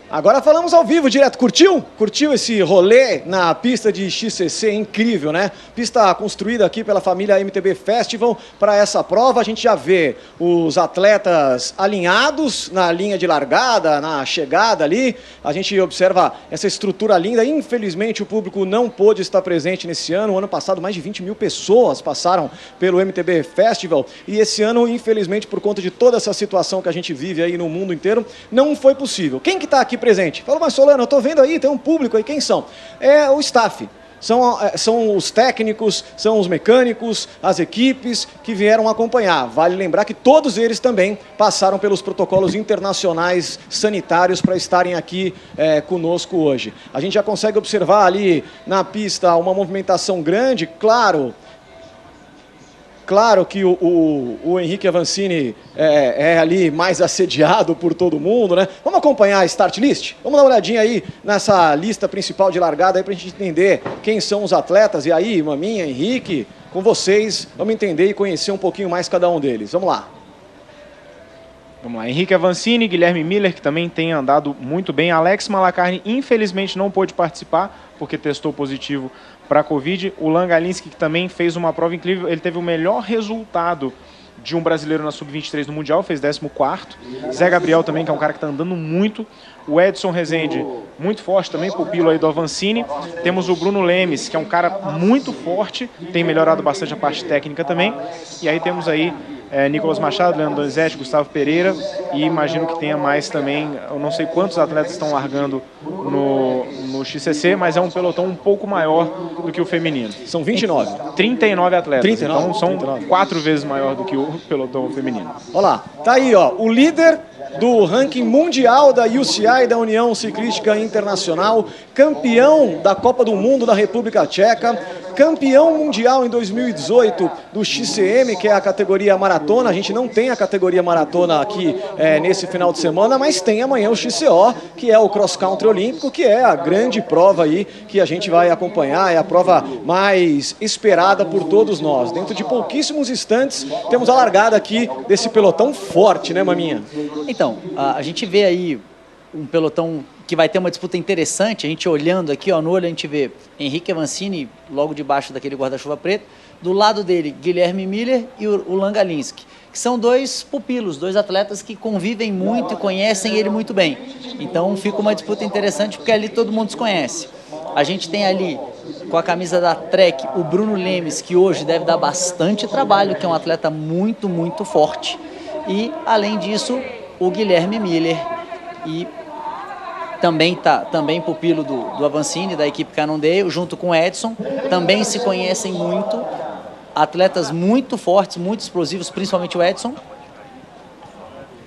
Agora falamos ao vivo, direto. Curtiu? Curtiu esse rolê na pista de XCC? Incrível, né? Pista construída aqui pela família MTB Festival para essa prova. A gente já vê os atletas alinhados na linha de largada, na chegada ali. A gente observa essa estrutura linda. Infelizmente, o público não pôde estar presente nesse ano. O ano passado, mais de 20 mil pessoas passaram pelo MTB Festival. E esse ano, infelizmente, por conta de toda essa situação que a gente vive aí no mundo inteiro, não foi possível. Quem que está aqui presente? Falou, mas Solano, eu estou vendo aí, tem um público aí, quem são? É o staff, são os técnicos, são os mecânicos, as equipes que vieram acompanhar. Vale lembrar que todos eles também passaram pelos protocolos internacionais sanitários para estarem aqui conosco hoje. A gente já consegue observar ali na pista uma movimentação grande, Claro que o Henrique Avancini é ali mais assediado por todo mundo, né? Vamos acompanhar a start list? Vamos dar uma olhadinha aí nessa lista principal de largada aí pra gente entender quem são os atletas. E aí, Maminha, Henrique, com vocês, vamos entender e conhecer um pouquinho mais cada um deles. Vamos lá. Vamos lá, Henrique Avancini, Guilherme Miller, que também tem andado muito bem. Alex Malacarne, infelizmente, não pôde participar, porque testou positivo para a Covid. O Langalinski, que também fez uma prova incrível, ele teve o melhor resultado de um brasileiro na Sub-23 no Mundial, fez 14º. Zé Gabriel também, que é um cara que está andando muito. O Edson Rezende, muito forte também, pupilo aí do Avancini. Temos o Bruno Lemes, que é um cara muito forte, tem melhorado bastante a parte técnica também. E aí temos aí Nicolas Machado, Leandro Donizete, Gustavo Pereira, e imagino que tenha mais também, eu não sei quantos atletas estão largando no XCC, mas é um pelotão um pouco maior do que o feminino. São 29. 39 atletas, 39, então são 39. 4 vezes maior do que o pelotão feminino. Olha lá, tá aí, ó, o líder do ranking mundial da UCI, da União Ciclística Internacional, campeão da Copa do Mundo da República Tcheca, campeão mundial em 2018 do XCM, que é a categoria maratona. A gente não tem a categoria maratona aqui nesse final de semana, mas tem amanhã o XCO, que é o cross country olímpico, que é a grande prova aí que a gente vai acompanhar, é a prova mais esperada por todos nós. Dentro de pouquíssimos instantes, temos a largada aqui desse pelotão forte, né, Maminha? Então, a gente vê aí um pelotão que vai ter uma disputa interessante. A gente olhando aqui, ó, no olho, a gente vê Henrique Avancini logo debaixo daquele guarda-chuva preto. Do lado dele, Guilherme Miller e o Langalinski, que são dois pupilos, dois atletas que convivem muito e conhecem ele muito bem. Então fica uma disputa interessante porque ali todo mundo se conhece. A gente tem ali, com a camisa da Trek, o Bruno Lemes, que hoje deve dar bastante trabalho, que é um atleta muito, muito forte. E, além disso, o Guilherme Miller, e também pupilo do Avancini, da equipe Cannondale, junto com o Edson, também se conhecem muito, atletas muito fortes, muito explosivos, principalmente o Edson.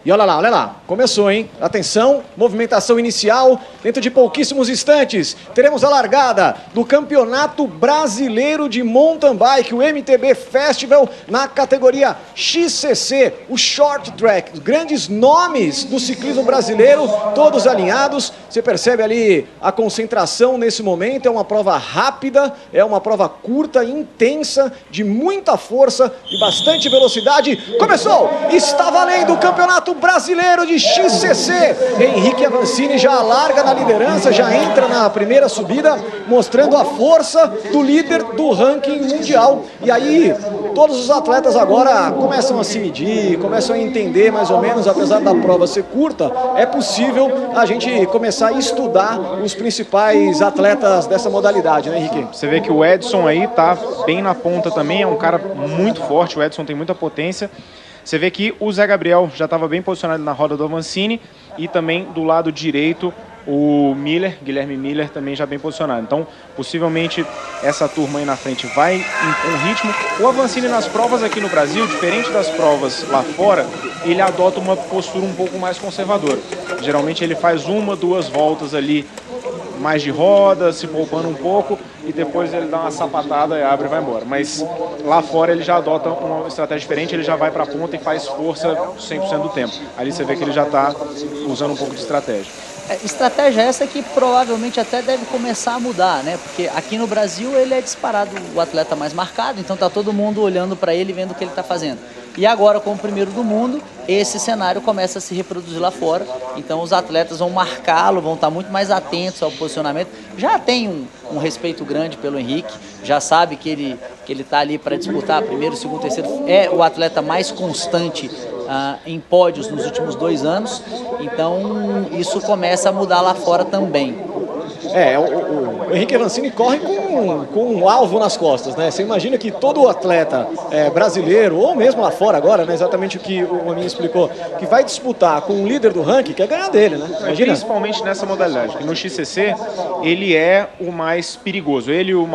E olha lá, começou, hein? Atenção, movimentação inicial, dentro de pouquíssimos instantes, teremos a largada do Campeonato Brasileiro de Mountain Bike, o MTB Festival, na categoria XCC, o Short Track, os grandes nomes do ciclismo brasileiro, todos alinhados. Você percebe ali a concentração nesse momento, é uma prova rápida, é uma prova curta, intensa, de muita força e bastante velocidade. Começou! Está valendo o Campeonato Brasileiro de XCC. Henrique Avancini já larga na liderança, já entra na primeira subida, mostrando a força do líder do ranking mundial. E aí, todos os atletas agora começam a se medir, começam a entender mais ou menos, apesar da prova ser curta, é possível a gente começar a estudar os principais atletas dessa modalidade, né, Henrique? Você vê que o Edson aí tá bem na ponta também, é um cara muito forte, o Edson tem muita potência. Você vê que o Zé Gabriel já estava bem posicionado na roda do Avancini e também do lado direito o Miller, Guilherme Miller, também já bem posicionado. Então, possivelmente, essa turma aí na frente vai com ritmo. O Avancini nas provas aqui no Brasil, diferente das provas lá fora, ele adota uma postura um pouco mais conservadora. Geralmente ele faz 1, 2 voltas ali mais de roda, se poupando um pouco, e depois ele dá uma sapatada e abre e vai embora. Mas lá fora ele já adota uma estratégia diferente, ele já vai para a ponta e faz força 100% do tempo. Ali você vê que ele já está usando um pouco de estratégia. Estratégia essa que provavelmente até deve começar a mudar, né? Porque aqui no Brasil ele é disparado o atleta mais marcado, então tá todo mundo olhando para ele, vendo o que ele está fazendo. E agora, com o primeiro do mundo, esse cenário começa a se reproduzir lá fora. Então os atletas vão marcá-lo, vão estar muito mais atentos ao posicionamento. Já tem um respeito grande pelo Henrique, já sabe que ele está ali para disputar primeiro, segundo, terceiro. É o atleta mais constante em pódios nos últimos 2 anos. Então isso começa a mudar lá fora também. O Henrique Avancini corre com um alvo nas costas, né? Você imagina que todo atleta brasileiro, ou mesmo lá fora agora, né? Exatamente o que o Maminha explicou, que vai disputar com o líder do ranking, quer ganhar dele, né? Imagina. Principalmente nessa modalidade, que no XCC ele é o mais perigoso. Ele e o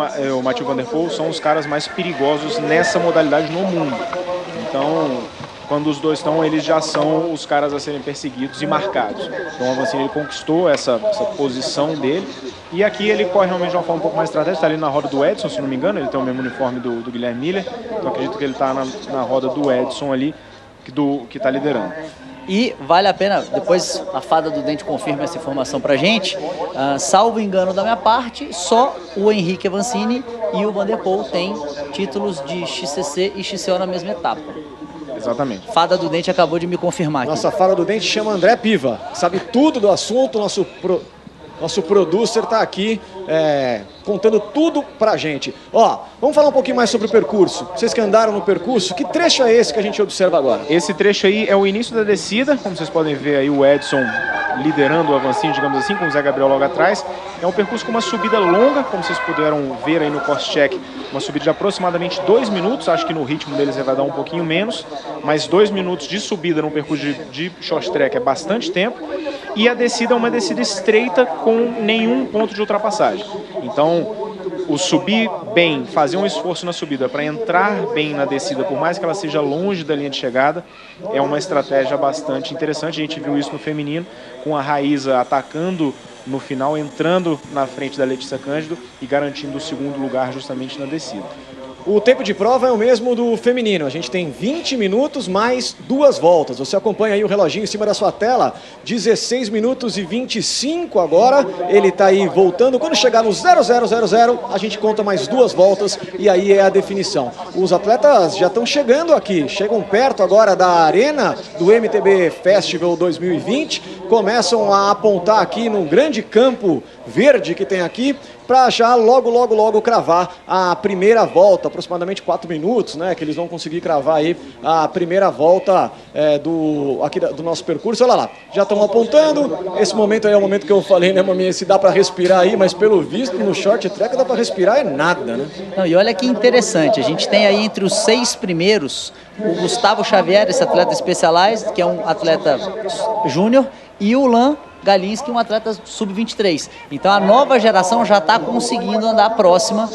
Mathieu Van Der Poel são os caras mais perigosos nessa modalidade no mundo. Então, quando os dois estão, eles já são os caras a serem perseguidos e marcados. Então o Avancini ele conquistou essa posição dele. E aqui ele corre realmente de uma forma um pouco mais estratégica, está ali na roda do Edson, se não me engano, ele tem o mesmo uniforme do Guilherme Miller. Então acredito que ele está na roda do Edson ali, que está liderando. E vale a pena, depois a Fada do Dente confirma essa informação pra gente, salvo engano da minha parte, só o Henrique Avancini e o Van Der Poel têm títulos de XCC e XCO na mesma etapa. Exatamente. Fada do Dente acabou de me confirmar aqui. Nossa Fada do Dente chama André Piva, sabe tudo do assunto, nosso producer está aqui contando tudo pra gente. Ó, vamos falar um pouquinho mais sobre o percurso. Vocês que andaram no percurso, que trecho é esse que a gente observa agora? Esse trecho aí é o início da descida, como vocês podem ver aí o Edson liderando o Avancini, digamos assim, com o Zé Gabriel logo atrás. É um percurso com uma subida longa, como vocês puderam ver aí no cost-check, uma subida de aproximadamente 2 minutos, acho que no ritmo deles vai dar um pouquinho menos, mas 2 minutos de subida num percurso de short track é bastante tempo. E a descida é uma descida estreita com nenhum ponto de ultrapassagem. Então, o subir bem, fazer um esforço na subida para entrar bem na descida, por mais que ela seja longe da linha de chegada, é uma estratégia bastante interessante. A gente viu isso no feminino, com a Raíza atacando no final, entrando na frente da Letícia Cândido e garantindo o segundo lugar justamente na descida. O tempo de prova é o mesmo do feminino. A gente tem 20 minutos mais 2 voltas. Você acompanha aí o reloginho em cima da sua tela. 16 minutos e 25 agora. Ele está aí voltando. Quando chegar no 0000, a gente conta mais 2 voltas e aí é a definição. Os atletas já estão chegando aqui. Chegam perto agora da arena do MTB Festival 2020. Começam a apontar aqui no grande campo verde que tem aqui, para já logo cravar a primeira volta, aproximadamente 4 minutos, né, que eles vão conseguir cravar aí a primeira volta do nosso percurso. Olha lá, já estão apontando. Esse momento aí é o momento que eu falei, né, Maminha, se dá para respirar aí, mas pelo visto no short track dá para respirar é nada, né? Não, e olha que interessante, a gente tem aí entre os 6 primeiros o Gustavo Xavier, esse atleta Specialized, que é um atleta júnior, e o Lan Galinski, um atleta sub-23. Então a nova geração já está conseguindo andar próxima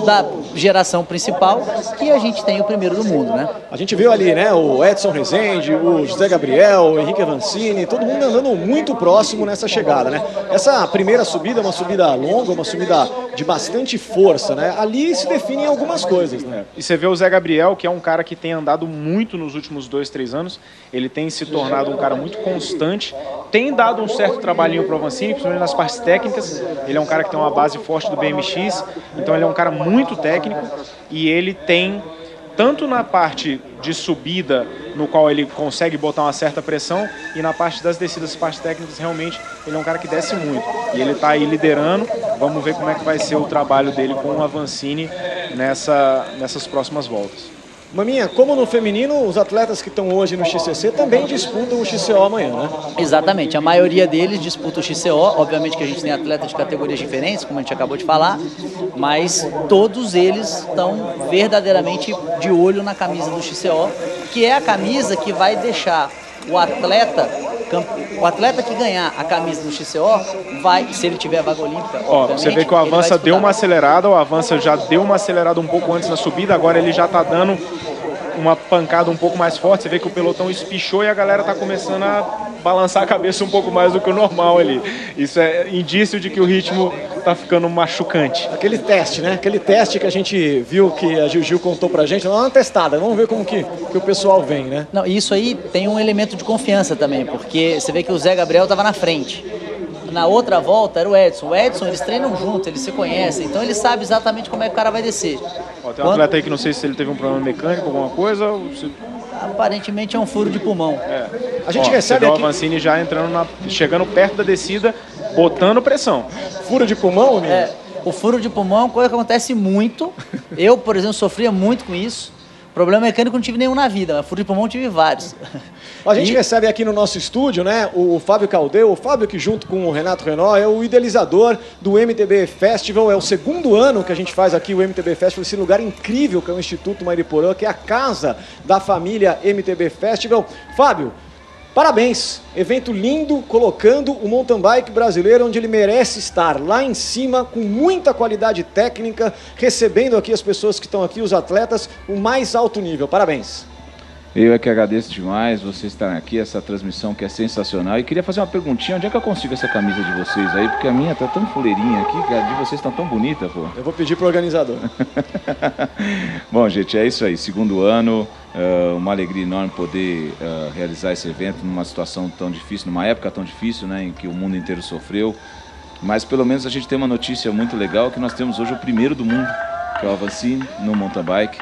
da geração principal, que a gente tem o primeiro do mundo, né? A gente viu ali, né, o Edson Rezende, o José Gabriel, o Henrique Avancini, todo mundo andando muito próximo nessa chegada, né? Essa primeira subida é uma subida longa, uma subida de bastante força, né? Ali se definem algumas coisas, né? E você vê o Zé Gabriel, que é um cara que tem andado muito nos últimos 2, 3 anos. Ele tem se tornado um cara muito constante, tem dado um certo trabalhinho para o Avancini, principalmente nas partes técnicas. Ele é um cara que tem uma base forte do BMX, então ele é um cara muito técnico e ele tem, tanto na parte de subida, no qual ele consegue botar uma certa pressão, e na parte das descidas, partes técnicas, realmente ele é um cara que desce muito. E ele está aí liderando. Vamos ver como é que vai ser o trabalho dele com o Avancini nessas próximas voltas. Maminha, como no feminino, os atletas que estão hoje no XCC também disputam o XCO amanhã, né? Exatamente, a maioria deles disputa o XCO, obviamente que a gente tem atletas de categorias diferentes, como a gente acabou de falar, mas todos eles estão verdadeiramente de olho na camisa do XCO, que é a camisa que vai deixar o atleta que ganhar a camisa do XCO vai, se ele tiver a vaga olímpica, você vê que o Avança deu uma acelerada, o Avança já deu uma acelerada um pouco antes na subida, agora ele já está dando uma pancada um pouco mais forte. Você vê que o pelotão espichou e a galera está começando a balançar a cabeça um pouco mais do que o normal ali. Isso é indício de que o ritmo está ficando machucante. Aquele teste, né? Aquele teste que a gente viu que a Gil contou pra gente, uma testada, vamos ver como que o pessoal vem, né? Não, isso aí tem um elemento de confiança também, porque você vê que o Zé Gabriel estava na frente. Na outra volta era o Edson. O Edson, eles treinam juntos, eles se conhecem, então ele sabe exatamente como é que o cara vai descer. Tem um atleta aí que não sei se ele teve um problema mecânico, alguma coisa. Aparentemente é um furo de pulmão. A gente Ó, recebe você vê aqui... o Avancini já entrando chegando perto da descida, botando pressão. Furo de pulmão, né? É, o furo de pulmão é uma coisa que acontece muito. Eu, por exemplo, sofria muito com isso. Problema mecânico não tive nenhum na vida, mas furo de pulmão tive vários. A gente recebe aqui no nosso estúdio, né, o Fábio Caldeu, o Fábio que junto com o Renato Renault é o idealizador do MTB Festival, é o segundo ano que a gente faz aqui o MTB Festival, esse lugar incrível que é o Instituto Mariporã, que é a casa da família MTB Festival. Fábio, parabéns, evento lindo, colocando o mountain bike brasileiro onde ele merece estar, lá em cima, com muita qualidade técnica, recebendo aqui as pessoas que estão aqui, os atletas, o mais alto nível. Parabéns. Eu é que agradeço demais vocês estarem aqui, essa transmissão que é sensacional. E queria fazer uma perguntinha, onde é que eu consigo essa camisa de vocês aí? Porque a minha tá tão fuleirinha aqui, que a de vocês tá tão bonita, pô. Eu vou pedir pro organizador. Bom, gente, é isso aí. Segundo ano, uma alegria enorme poder realizar esse evento numa situação tão difícil, numa época tão difícil, né, em que o mundo inteiro sofreu. Mas pelo menos a gente tem uma notícia muito legal, que nós temos hoje o primeiro do mundo, que é o Avancini, no mountain bike.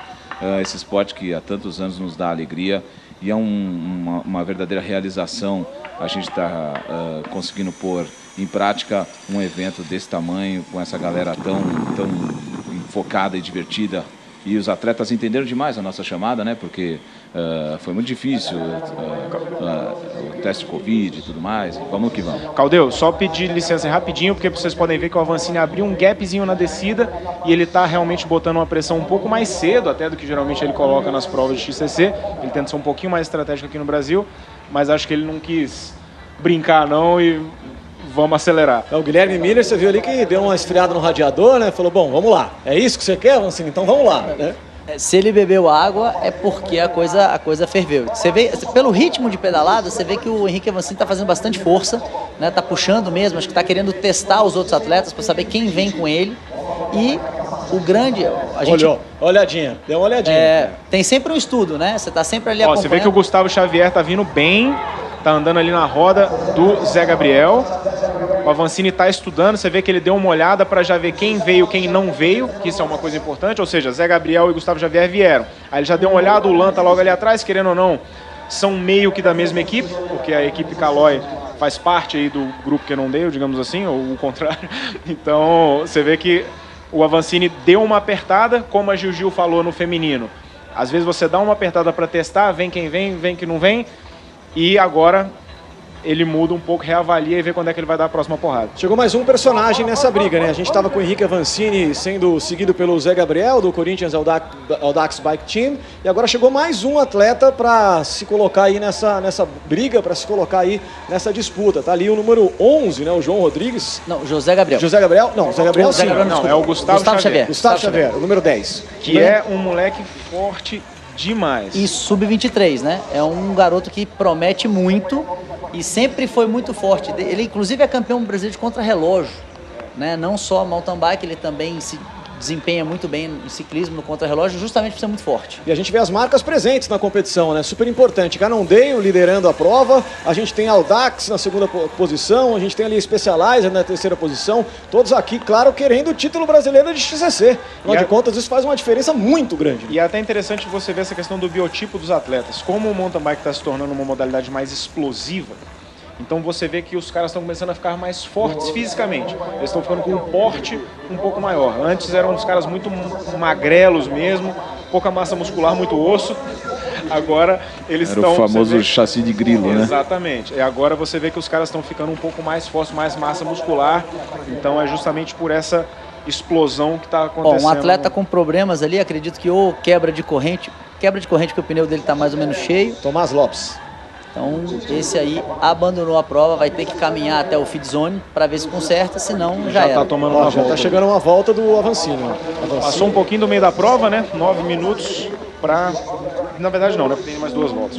Esse esporte que há tantos anos nos dá alegria e é uma verdadeira realização a gente está conseguindo pôr em prática um evento desse tamanho, com essa galera tão focada e divertida. E os atletas entenderam demais a nossa chamada, né? Porque foi muito difícil o teste de Covid e tudo mais. Vamos que vamos. Caldeu, só pedir licença rapidinho, porque vocês podem ver que o Avancini abriu um gapzinho na descida e ele está realmente botando uma pressão um pouco mais cedo até do que geralmente ele coloca nas provas de XCC. Ele tenta ser um pouquinho mais estratégico aqui no Brasil, mas acho que ele não quis brincar não e vamos acelerar. O Guilherme Miller, você viu ali que deu uma esfriada no radiador, né? Falou, bom, vamos lá. É isso que você quer, Avancini? Então vamos lá, né? Se ele bebeu água, é porque a coisa ferveu. Você vê, pelo ritmo de pedalada, você vê que o Henrique Avancini está fazendo bastante força, né? Tá puxando mesmo, acho que está querendo testar os outros atletas para saber quem vem com ele. E o grande... A gente, olhadinha, deu uma olhadinha. Tem sempre um estudo, né? Você está sempre ali acompanhando. Você vê que o Gustavo Xavier tá vindo bem, tá andando ali na roda do Zé Gabriel. O Avancini está estudando, você vê que ele deu uma olhada para já ver quem veio, quem não veio, que isso é uma coisa importante, ou seja, Zé Gabriel e Gustavo Xavier vieram. Aí ele já deu uma olhada, o Lan tá logo ali atrás, querendo ou não, são meio que da mesma equipe, porque a equipe Caloi faz parte aí do grupo que não deu, digamos assim, ou o contrário. Então, você vê que o Avancini deu uma apertada, como a Gil falou no feminino. Às vezes você dá uma apertada para testar, vem quem vem, vem quem não vem, e agora ele muda um pouco, reavalia e vê quando é que ele vai dar a próxima porrada. Chegou mais um personagem nessa briga, né? A gente estava com o Henrique Avancini sendo seguido pelo Zé Gabriel, do Corinthians Audax Bike Team, e agora chegou mais um atleta para se colocar aí nessa briga, para se colocar aí nessa disputa. Tá ali o número 11, né? O João Rodrigues. Não, José Gabriel. José Gabriel? Não, Zé Gabriel sim. Não, é o Gustavo Xavier. Gustavo Xavier, o número 10. Que é um moleque forte demais. E sub-23, né? É um garoto que promete muito e sempre foi muito forte. Ele, inclusive, é campeão brasileiro de contrarrelógio, né? Não só mountain bike, ele também se desempenha muito bem em ciclismo no contrarrelógio, justamente por ser muito forte. E a gente vê as marcas presentes na competição, né? Super importante. Cannondale liderando a prova, a gente tem Audax na segunda posição, a gente tem ali Specialized na terceira posição, todos aqui, claro, querendo o título brasileiro de XCC. Afinal de contas, isso faz uma diferença muito grande. E é até interessante você ver essa questão do biotipo dos atletas. Como o mountain bike está se tornando uma modalidade mais explosiva, então você vê que os caras estão começando a ficar mais fortes fisicamente. Eles estão ficando com um porte um pouco maior. Antes eram uns caras muito magrelos mesmo, pouca massa muscular, muito osso. Agora eles estão... Era o famoso chassi de grilo, né? Exatamente. E agora você vê que os caras estão ficando um pouco mais fortes, mais massa muscular. Então é justamente por essa explosão que está acontecendo. Bom, um atleta com problemas ali, acredito que ou quebra de corrente porque o pneu dele está mais ou menos cheio. Tomás Lopes. Então, esse aí abandonou a prova, vai ter que caminhar até o feed zone para ver se conserta, senão já era. Tá tomando uma já volta. Tá chegando uma volta do Avancini. Passou um pouquinho do meio da prova, né? 9 minutos para... Na verdade não, né? Porque tem mais 2 voltas.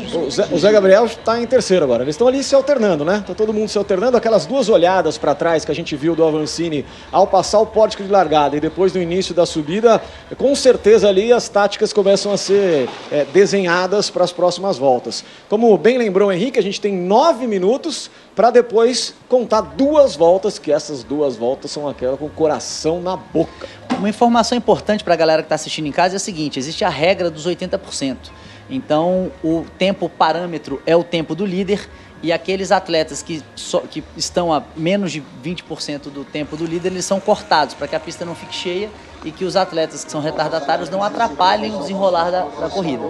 O Zé Gabriel está em terceiro agora. Eles estão ali se alternando, né? Tá todo mundo se alternando. Aquelas 2 olhadas para trás que a gente viu do Avancini ao passar o pórtico de largada e depois do início da subida, com certeza ali as táticas começam a ser desenhadas para as próximas voltas. Como bem lembrou o Henrique, a gente tem 9 minutos para depois contar 2 voltas, que essas 2 voltas são aquelas com o coração na boca. Uma informação importante para a galera que está assistindo em casa é a seguinte: existe a regra dos 80%. Então, o tempo parâmetro é o tempo do líder, e aqueles atletas que estão a menos de 20% do tempo do líder, eles são cortados para que a pista não fique cheia e que os atletas que são retardatários não atrapalhem o desenrolar da corrida.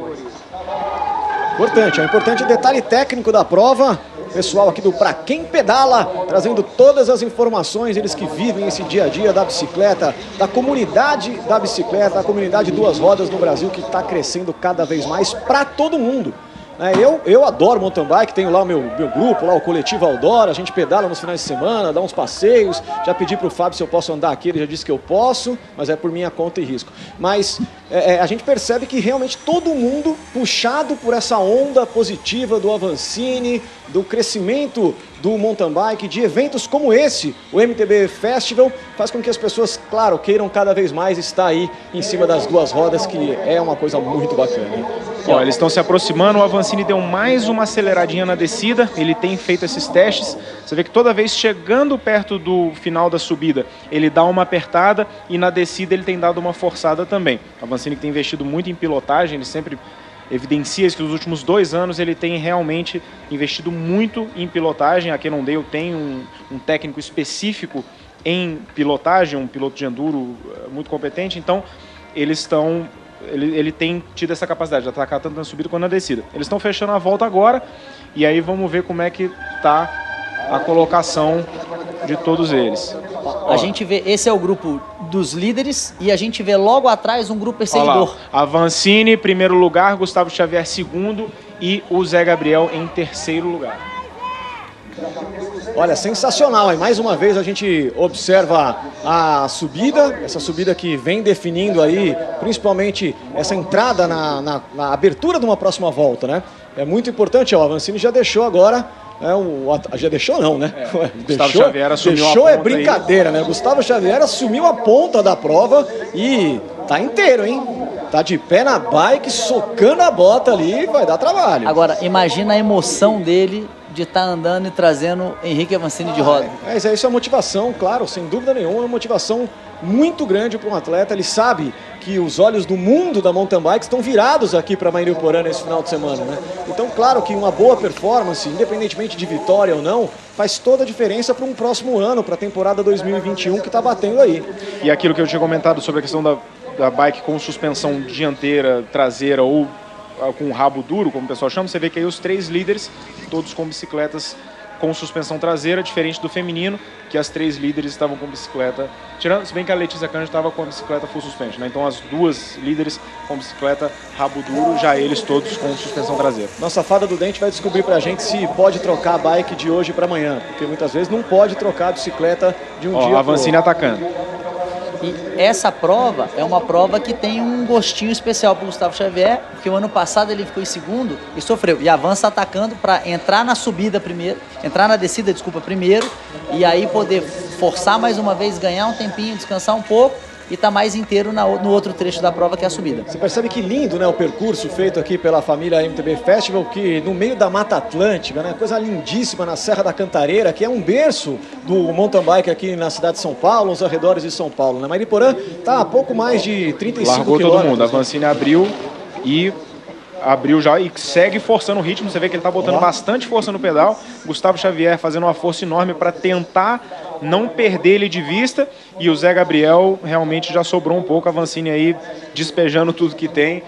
Importante, é um importante detalhe técnico da prova. Pessoal aqui do Pra Quem Pedala, trazendo todas as informações, eles que vivem esse dia a dia da bicicleta, da comunidade da bicicleta, da comunidade duas rodas no Brasil, que está crescendo cada vez mais para todo mundo. Eu adoro mountain bike, tenho lá o meu grupo, lá o Coletivo Aldora, a gente pedala nos finais de semana, dá uns passeios, já pedi para o Fábio se eu posso andar aqui, ele já disse que eu posso, mas é por minha conta e risco. Mas a gente percebe que realmente todo mundo, puxado por essa onda positiva do Avancini, do crescimento do mountain bike, de eventos como esse, o MTB Festival, faz com que as pessoas, claro, queiram cada vez mais estar aí em cima das duas rodas, que é uma coisa muito bacana. Ó, eles estão se aproximando, o Avancini deu mais uma aceleradinha na descida, ele tem feito esses testes, você vê que toda vez chegando perto do final da subida, ele dá uma apertada e na descida ele tem dado uma forçada também. O Avancini que tem investido muito em pilotagem, ele sempre evidencia que nos últimos 2 anos ele tem realmente investido muito em pilotagem. A Cannondale tem um técnico específico em pilotagem, um piloto de enduro muito competente, então ele tem tido essa capacidade de atacar tanto na subida quanto na descida. Eles estão fechando a volta agora e aí vamos ver como é que está a colocação de todos eles. A gente vê, esse é o grupo dos líderes e a gente vê logo atrás um grupo perseguidor. Avancini, primeiro lugar, Gustavo Xavier, segundo e o Zé Gabriel em terceiro lugar. Olha, sensacional, hein? Mais uma vez a gente observa a subida, essa subida que vem definindo aí, principalmente essa entrada na abertura de uma próxima volta, né? É muito importante, ó, o Avancini já deixou agora... já deixou não, né? Gustavo Xavier assumiu a ponta. Deixou é brincadeira, né? Gustavo Xavier assumiu a ponta da prova e tá inteiro, hein? Tá de pé na bike, socando a bota ali, vai dar trabalho. Agora, imagina a emoção dele de estar andando e trazendo Henrique Avancini de roda. Mas isso é motivação, claro, sem dúvida nenhuma, é uma motivação muito grande para um atleta. Ele sabe que os olhos do mundo da mountain bike estão virados aqui para Mairiporã nesse final de semana, né? Então, claro que uma boa performance, independentemente de vitória ou não, faz toda a diferença para um próximo ano, para a temporada 2021 que está batendo aí. E aquilo que eu tinha comentado sobre a questão da bike com suspensão dianteira, traseira ou com rabo duro, como o pessoal chama, você vê que aí os 3 líderes, todos com bicicletas com suspensão traseira, diferente do feminino, que as 3 líderes estavam com bicicleta, tirando, se bem que a Letícia Cândido estava com a bicicleta full suspension, né? Então as 2 líderes com bicicleta rabo duro, já eles todos com suspensão traseira. Nossa fada do dente vai descobrir pra gente se pode trocar a bike de hoje para amanhã, porque muitas vezes não pode trocar a bicicleta de um dia para o Avancini atacando. E essa prova é uma prova que tem um gostinho especial para o Gustavo Xavier, porque o ano passado ele ficou em segundo e sofreu. E avança atacando para entrar na subida primeiro, entrar na descida, desculpa, primeiro, e aí poder forçar mais uma vez, ganhar um tempinho, descansar um pouco e tá mais inteiro no outro trecho da prova, que é a subida. Você percebe que lindo, né, o percurso feito aqui pela família MTB Festival, que no meio da Mata Atlântica, né, coisa lindíssima na Serra da Cantareira, que é um berço do mountain bike aqui na cidade de São Paulo, nos arredores de São Paulo, né? Mairiporã tá a pouco mais de 35 Largou quilômetros. todo mundo, a Avancini abriu já e segue forçando o ritmo. Você vê que ele está botando bastante força no pedal. Gustavo Xavier fazendo uma força enorme para tentar não perder ele de vista. E o Zé Gabriel realmente já sobrou um pouco. A Avancini aí despejando tudo que tem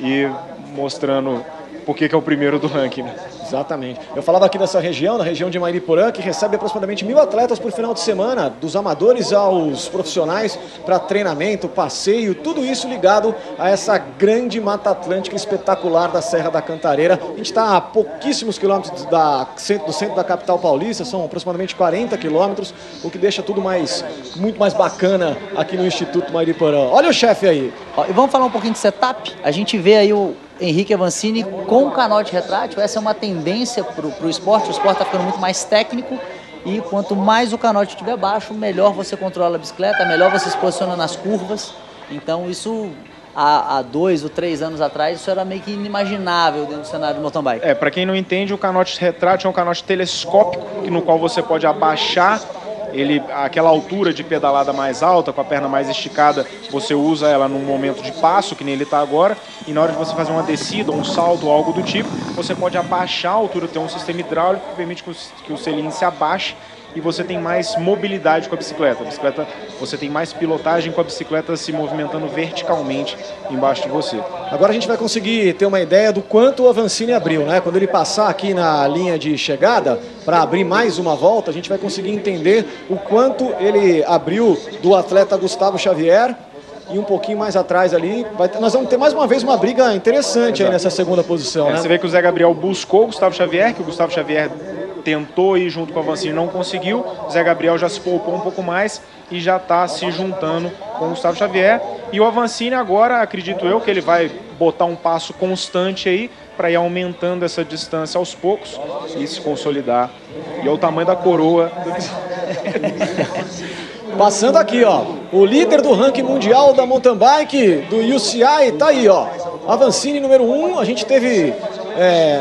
e mostrando por que é o primeiro do ranking. Exatamente. Eu falava aqui dessa região, na região de Mairiporã, que recebe aproximadamente 1000 atletas por final de semana, dos amadores aos profissionais, para treinamento, passeio, tudo isso ligado a essa grande Mata Atlântica espetacular da Serra da Cantareira. A gente está a pouquíssimos quilômetros do centro da capital paulista, são aproximadamente 40 quilômetros, o que deixa tudo muito mais bacana aqui no Instituto Mairiporã. Olha o chefe aí. E vamos falar um pouquinho de setup? A gente vê aí o Henrique Avancini com o canote retrátil. Essa é uma tendência para o esporte está ficando muito mais técnico e quanto mais o canote estiver baixo, melhor você controla a bicicleta, melhor você se posiciona nas curvas. Então isso há 2 ou 3 anos atrás, isso era meio que inimaginável dentro do cenário do mountain bike. Para quem não entende, o canote retrátil é um canote telescópico no qual você pode abaixar aquela altura de pedalada mais alta, com a perna mais esticada, você usa ela num momento de passo, que nem ele está agora, e na hora de você fazer uma descida, um salto ou algo do tipo, você pode abaixar a altura, ter um sistema hidráulico que permite que o selim se abaixe e você tem mais mobilidade com a bicicleta. Você tem mais pilotagem com a bicicleta se movimentando verticalmente embaixo de você. Agora a gente vai conseguir ter uma ideia do quanto o Avancini abriu, né? Quando ele passar aqui na linha de chegada para abrir mais uma volta, a gente vai conseguir entender o quanto ele abriu do atleta Gustavo Xavier. E um pouquinho mais atrás ali, nós vamos ter mais uma vez uma briga interessante aí nessa segunda posição, né? Você vê que o Zé Gabriel buscou o Gustavo Xavier, que o Gustavo Xavier tentou ir junto com o Avancini, não conseguiu. O Zé Gabriel já se poupou um pouco mais e já está se juntando com o Gustavo Xavier. E o Avancini agora, acredito eu, que ele vai botar um passo constante aí para ir aumentando essa distância aos poucos e se consolidar. E é o tamanho da coroa. Passando aqui, ó, o líder do ranking mundial da mountain bike, do UCI, tá aí, ó. Avancini número 1, a gente teve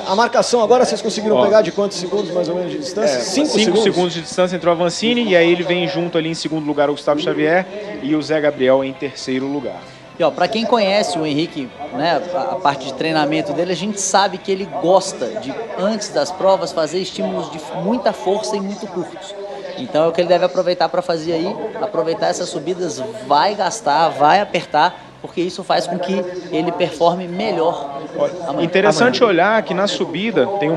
a marcação agora, vocês conseguiram pegar de quantos segundos mais ou menos de distância? 5 segundos de distância entre o Avancini, e aí ele vem junto ali em segundo lugar o Gustavo Xavier e o Zé Gabriel em terceiro lugar. E ó, para quem conhece o Henrique, né, a parte de treinamento dele, a gente sabe que ele gosta de, antes das provas, fazer estímulos de muita força e muito curtos. Então é o que ele deve aproveitar para fazer aí, aproveitar essas subidas, vai gastar, vai apertar, porque isso faz com que ele performe melhor. Interessante olhar que na subida tem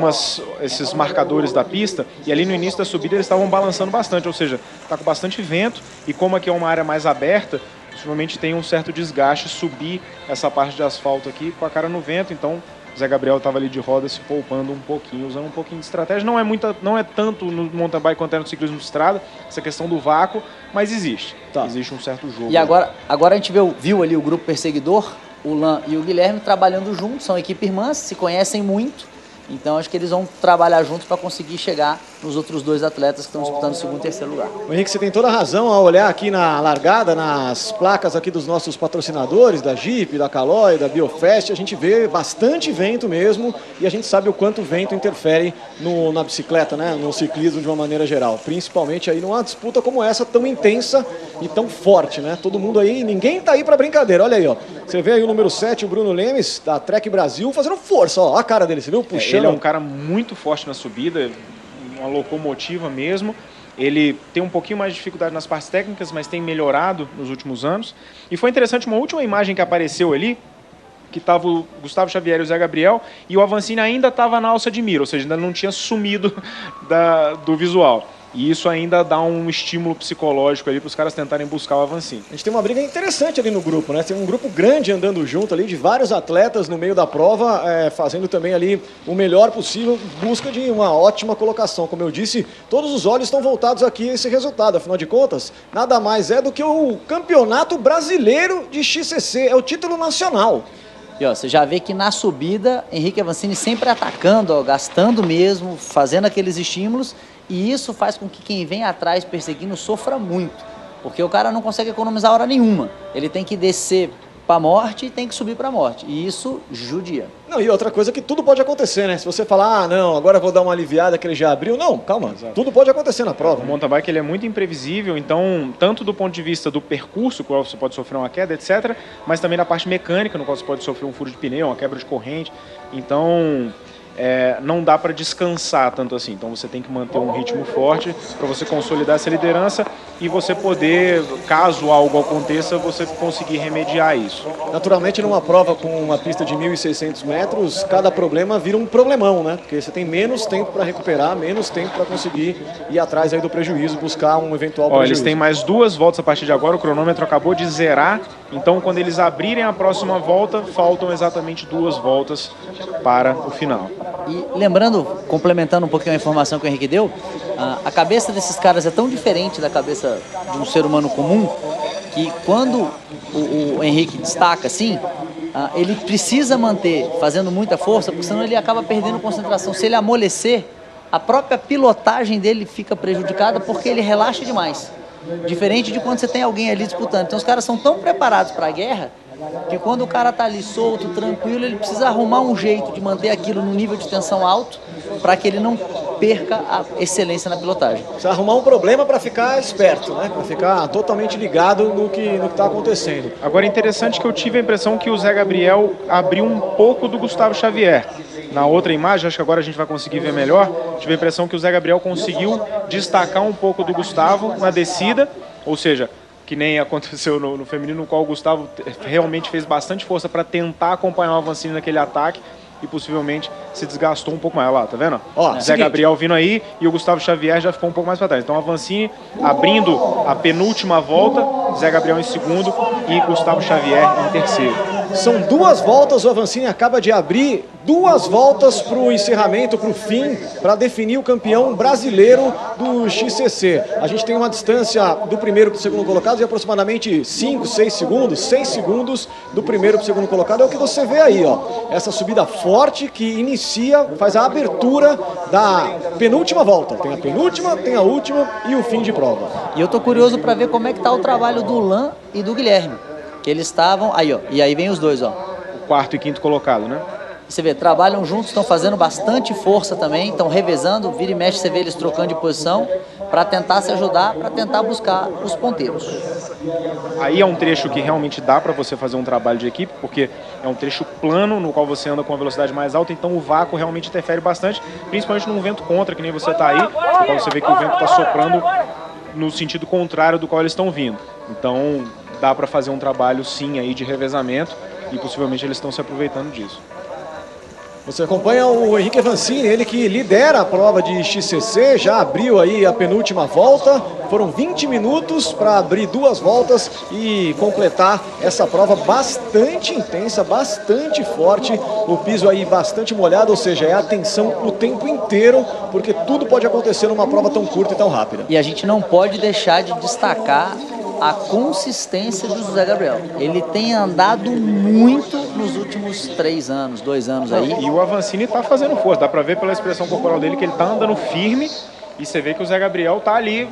esses marcadores da pista, e ali no início da subida eles estavam balançando bastante, ou seja, está com bastante vento, e como aqui é uma área mais aberta, possivelmente tem um certo desgaste subir essa parte de asfalto aqui com a cara no vento. Então o Zé Gabriel estava ali de roda se poupando um pouquinho, usando um pouquinho de estratégia. Não é tanto no mountain bike quanto é no ciclismo de estrada, essa questão do vácuo, mas existe. Tá. Existe um certo jogo. E agora a gente viu ali o grupo perseguidor, o Lan e o Guilherme trabalhando juntos, são equipe irmãs, se conhecem muito. Então acho que eles vão trabalhar juntos para conseguir chegar nos outros dois atletas que estão disputando o segundo e terceiro lugar. O Henrique, você tem toda a razão ao olhar aqui na largada, nas placas aqui dos nossos patrocinadores, da Jeep, da Caloi, da Biofest, a gente vê bastante vento mesmo, e a gente sabe o quanto o vento interfere na bicicleta, né, no ciclismo de uma maneira geral, principalmente aí numa disputa como essa, tão intensa e tão forte, né? Todo mundo aí, ninguém tá aí para brincadeira. Olha aí, ó. Você vê aí o número 7, o Bruno Lemes, da Trek Brasil, fazendo força, ó, a cara dele, você viu? Puxando. Ele é um cara muito forte na subida, uma locomotiva mesmo. Ele tem um pouquinho mais de dificuldade nas partes técnicas, mas tem melhorado nos últimos anos. E foi interessante uma última imagem que apareceu ali, que estava o Gustavo Xavier e o Zé Gabriel, e o Avancini ainda estava na alça de mira, ou seja, ainda não tinha sumido do visual. E isso ainda dá um estímulo psicológico ali para os caras tentarem buscar o Avancini. A gente tem uma briga interessante ali no grupo, né? Tem um grupo grande andando junto ali, de vários atletas no meio da prova, fazendo também ali o melhor possível, em busca de uma ótima colocação. Como eu disse, todos os olhos estão voltados aqui a esse resultado. Afinal de contas, nada mais é do que o Campeonato Brasileiro de XCC, é o título nacional. E ó, você já vê que na subida, Henrique Avancini sempre atacando, ó, gastando mesmo, fazendo aqueles estímulos, e isso faz com que quem vem atrás perseguindo sofra muito, porque o cara não consegue economizar hora nenhuma. Ele tem que descer para a morte e tem que subir para a morte, e isso judia. Não, e outra coisa que tudo pode acontecer, né? Se você falar, não, agora eu vou dar uma aliviada que ele já abriu, não, calma, exato. Tudo pode acontecer na prova. O mountain bike ele é muito imprevisível, então, tanto do ponto de vista do percurso, qual você pode sofrer uma queda, etc., mas também na parte mecânica, no qual você pode sofrer um furo de pneu, uma quebra de corrente. Então, não dá para descansar tanto assim. Então você tem que manter um ritmo forte para você consolidar essa liderança e você poder, caso algo aconteça, você conseguir remediar isso. Naturalmente, numa prova com uma pista de 1.600 metros, cada problema vira um problemão, né? Porque você tem menos tempo para recuperar, menos tempo para conseguir ir atrás aí do prejuízo, buscar um eventual prejuízo. Eles têm mais 2 voltas a partir de agora, o cronômetro acabou de zerar, então quando eles abrirem a próxima volta, faltam exatamente 2 voltas para o final. E lembrando, complementando um pouquinho a informação que o Henrique deu, a cabeça desses caras é tão diferente da cabeça de um ser humano comum, que quando o Henrique destaca assim, ele precisa manter fazendo muita força, porque senão ele acaba perdendo concentração. Se ele amolecer, a própria pilotagem dele fica prejudicada porque ele relaxa demais. Diferente de quando você tem alguém ali disputando. Então os caras são tão preparados para a guerra que quando o cara tá ali solto, tranquilo, ele precisa arrumar um jeito de manter aquilo no nível de tensão alto para que ele não perca a excelência na pilotagem. Precisa arrumar um problema para ficar esperto, né? Para ficar totalmente ligado no que está acontecendo. Agora, é interessante que eu tive a impressão que o Zé Gabriel abriu um pouco do Gustavo Xavier. Na outra imagem, acho que agora a gente vai conseguir ver melhor, tive a impressão que o Zé Gabriel conseguiu destacar um pouco do Gustavo na descida, ou seja, que nem aconteceu no feminino, no qual o Gustavo realmente fez bastante força para tentar acompanhar o Avancini naquele ataque e possivelmente se desgastou um pouco mais. Olha lá, tá vendo? Ó, Zé seguinte. Gabriel vindo aí e o Gustavo Xavier já ficou um pouco mais para trás. Então, a Avancini abrindo a penúltima volta, Zé Gabriel em segundo e Gustavo Xavier em terceiro. São 2 voltas, o Avancini acaba de abrir 2 voltas para o encerramento, para o fim, para definir o campeão brasileiro do XCC. A gente tem uma distância do primeiro para o segundo colocado de aproximadamente 5, 6 segundos, 6 segundos do primeiro para o segundo colocado. É o que você vê aí, ó. Essa subida forte que inicia, faz a abertura da penúltima volta. Tem a penúltima, tem a última e o fim de prova. E eu tô curioso para ver como é que tá o trabalho do Lan e do Guilherme. Que eles estavam... Aí, ó. E aí vem os dois, ó. O quarto e quinto colocado, né? Você vê, trabalham juntos, estão fazendo bastante força também, estão revezando, vira e mexe, você vê eles trocando de posição para tentar se ajudar, para tentar buscar os ponteiros. Aí é um trecho que realmente dá para você fazer um trabalho de equipe, porque é um trecho plano no qual você anda com uma velocidade mais alta, então o vácuo realmente interfere bastante, principalmente num vento contra, que nem você está aí, no qual você vê que o vento está soprando no sentido contrário do qual eles estão vindo. Então dá para fazer um trabalho sim aí de revezamento e possivelmente eles estão se aproveitando disso. Você acompanha o Henrique Avancini, ele que lidera a prova de XCC, já abriu aí a penúltima volta. Foram 20 minutos para abrir 2 voltas e completar essa prova bastante intensa, bastante forte. O piso aí bastante molhado, ou seja, é atenção o tempo inteiro, porque tudo pode acontecer numa prova tão curta e tão rápida. E a gente não pode deixar de destacar a consistência do José Gabriel. Ele tem andado muito nos últimos 3 anos, 2 anos aí. E o Avancini está fazendo força, dá para ver pela expressão corporal dele que ele está andando firme e você vê que o Zé Gabriel está ali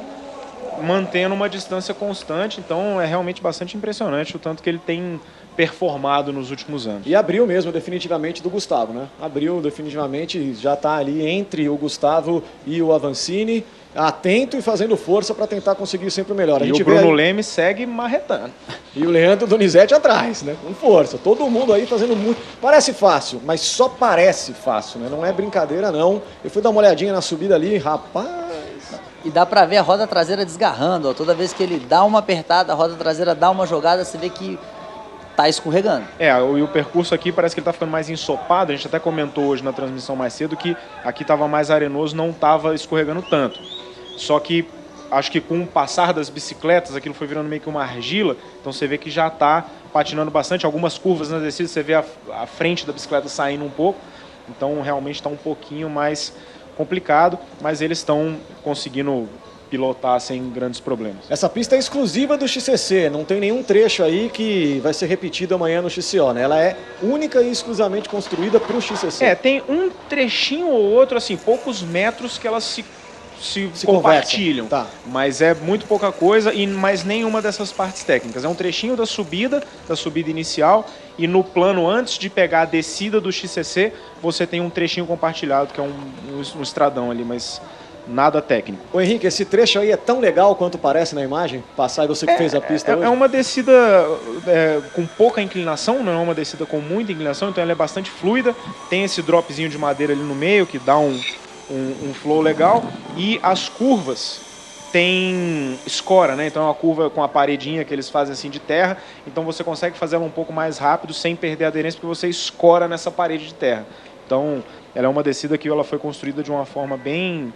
mantendo uma distância constante, então é realmente bastante impressionante o tanto que ele tem performado nos últimos anos. E abriu mesmo definitivamente do Gustavo, né? Abriu definitivamente, já está ali entre o Gustavo e o Avancini, atento e fazendo força para tentar conseguir sempre o melhor. E o Bruno Leme segue marretando. E o Leandro Donizete atrás, né? Com força. Todo mundo aí fazendo muito. Parece fácil, mas só parece fácil, né? Não é brincadeira, não. Eu fui dar uma olhadinha na subida ali, rapaz. E dá pra ver a roda traseira desgarrando, ó. Toda vez que ele dá uma apertada, a roda traseira dá uma jogada, você vê que tá escorregando. E o percurso aqui parece que ele tá ficando mais ensopado. A gente até comentou hoje na transmissão mais cedo que aqui tava mais arenoso, não tava escorregando tanto. Só que acho que com o passar das bicicletas, aquilo foi virando meio que uma argila, então você vê que já tá patinando bastante. Algumas curvas na descida, você vê a frente da bicicleta saindo um pouco, então realmente está um pouquinho mais complicado, mas eles estão conseguindo pilotar sem grandes problemas. Essa pista é exclusiva do XCC, não tem nenhum trecho aí que vai ser repetido amanhã no XCO, né? Ela é única e exclusivamente construída para o XCC. Tem um trechinho ou outro, assim, poucos metros que elas se compartilham, tá. Mas é muito pouca coisa e mais nenhuma dessas partes técnicas. É um trechinho da subida inicial, e no plano antes de pegar a descida do XCC, você tem um trechinho compartilhado, que é um estradão ali, mas nada técnico. Ô Henrique, esse trecho aí é tão legal quanto parece na imagem? Passar e você que fez a pista hoje? É uma descida com pouca inclinação, não é uma descida com muita inclinação, então ela é bastante fluida, tem esse dropzinho de madeira ali no meio, que dá um flow legal, e as curvas tem escora, né? Então é uma curva com a paredinha que eles fazem assim de terra, então você consegue fazer ela um pouco mais rápido sem perder a aderência, porque você escora nessa parede de terra. Então ela é uma descida que ela foi construída de uma forma bem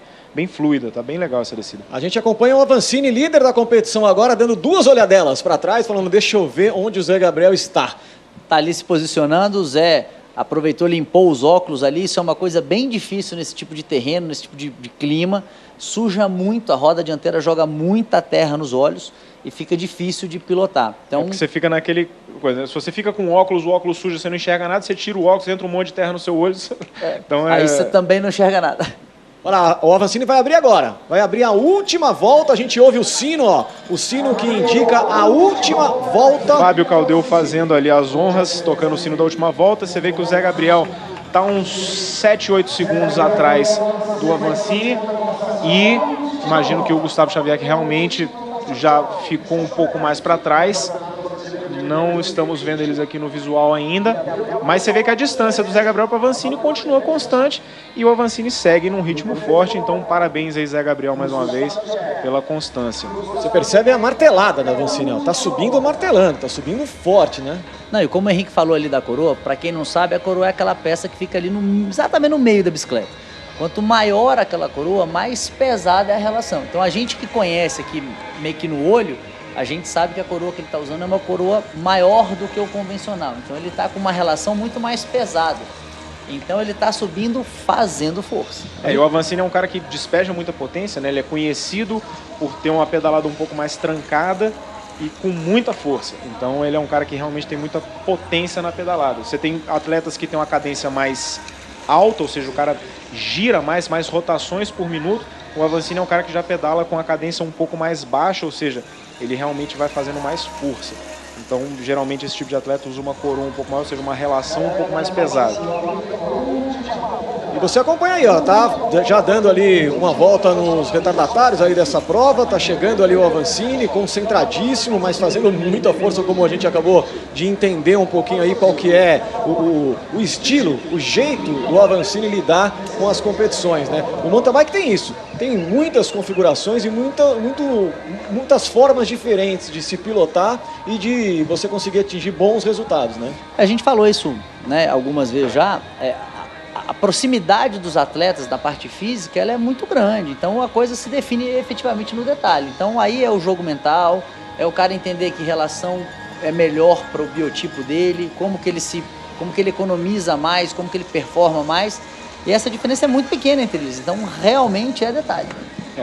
fluida, tá bem legal essa descida. A gente acompanha o Avancini, líder da competição agora, dando 2 olhadelas para trás, falando, deixa eu ver onde o Zé Gabriel está. Tá ali se posicionando, o Zé aproveitou, limpou os óculos ali. Isso é uma coisa bem difícil nesse tipo de terreno, nesse tipo de clima. Suja muito, a roda dianteira joga muita terra nos olhos e fica difícil de pilotar. Então, porque você fica naquele coisa, se você fica com o óculos sujo, você não enxerga nada, você tira o óculos, entra um monte de terra no seu olho. Então aí você também não enxerga nada. Olha lá, o Avancini vai abrir agora. Vai abrir a última volta. A gente ouve o sino, ó. O sino que indica a última volta. Fábio Caldeu fazendo ali as honras, tocando o sino da última volta. Você vê que o Zé Gabriel está uns 7, 8 segundos atrás do Avancini. E imagino que o Gustavo Xavier, que realmente já ficou um pouco mais para trás. Não estamos vendo eles aqui no visual ainda, mas você vê que a distância do Zé Gabriel para o Avancini continua constante e o Avancini segue num ritmo forte, então parabéns aí, Zé Gabriel, mais uma vez, pela constância. Você percebe a martelada da Avancini, ó. Tá subindo martelando, tá subindo forte, né? Não, e como o Henrique falou ali da coroa, para quem não sabe, a coroa é aquela peça que fica ali exatamente no meio da bicicleta. Quanto maior aquela coroa, mais pesada é a relação. Então a gente que conhece aqui meio que no olho, a gente sabe que a coroa que ele está usando é uma coroa maior do que o convencional. Então ele está com uma relação muito mais pesada. Então ele está subindo fazendo força. E o Avancini é um cara que despeja muita potência, né? Ele é conhecido por ter uma pedalada um pouco mais trancada e com muita força. Então ele é um cara que realmente tem muita potência na pedalada. Você tem atletas que têm uma cadência mais alta, ou seja, o cara gira mais rotações por minuto. O Avancini é um cara que já pedala com a cadência um pouco mais baixa, ou seja, ele realmente vai fazendo mais força. Então, geralmente, esse tipo de atleta usa uma coroa um pouco maior, ou seja, uma relação um pouco mais pesada. E você acompanha aí, ó, tá já dando ali uma volta nos retardatários aí dessa prova, tá chegando ali o Avancini, concentradíssimo, mas fazendo muita força, como a gente acabou de entender um pouquinho aí qual que é o estilo, o jeito do Avancini lidar com as competições, né? O mountain bike tem isso, tem muitas configurações e muitas formas diferentes de se pilotar e de você conseguir atingir bons resultados, né? A gente falou isso, né, algumas vezes já, a proximidade dos atletas da parte física, ela é muito grande, então a coisa se define efetivamente no detalhe. Então aí é o jogo mental, é o cara entender que relação é melhor para o biotipo dele, como que ele economiza mais, como que ele performa mais, e essa diferença é muito pequena entre eles, então realmente é detalhe.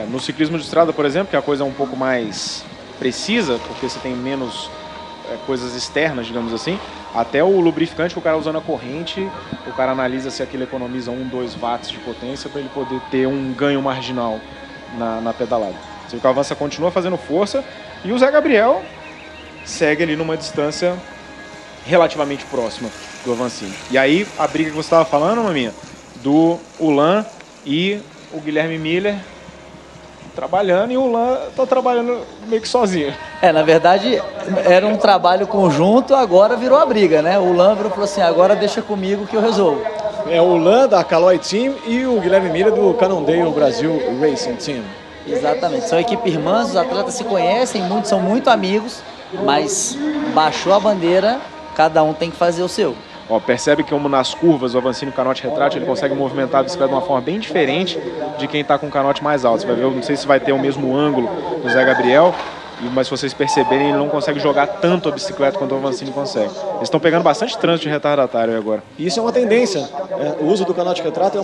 No ciclismo de estrada, por exemplo, que a coisa é um pouco mais precisa, porque você tem menos coisas externas, digamos assim, até o lubrificante que o cara usa na corrente, o cara analisa se aquilo economiza 1-2 watts de potência para ele poder ter um ganho marginal na pedalada. Você vê que o Avança continua fazendo força e o Zé Gabriel segue ali numa distância relativamente próxima do Avancini. E aí, a briga que você estava falando, maminha, do Ulan e o Guilherme Miller trabalhando, e o Ulan tá trabalhando meio que sozinho. Na verdade, era um trabalho conjunto, agora virou a briga, né? O Ulan falou assim, agora deixa comigo que eu resolvo. É o Ulan da Caloi Team e o Guilherme Miller do Cannondale Brasil Racing Team. Exatamente, são equipes irmãs, os atletas se conhecem, são muito amigos, mas baixou a bandeira, cada um tem que fazer o seu. Percebe que como nas curvas o Avancini, o canote retrátil, ele consegue movimentar a bicicleta de uma forma bem diferente de quem está com o canote mais alto. Você vai ver, eu não sei se vai ter o mesmo ângulo do Zé Gabriel, mas se vocês perceberem, ele não consegue jogar tanto a bicicleta quanto o Avancini consegue. Eles estão pegando bastante trânsito de retardatário agora. Isso é uma tendência. O uso do canote retrátil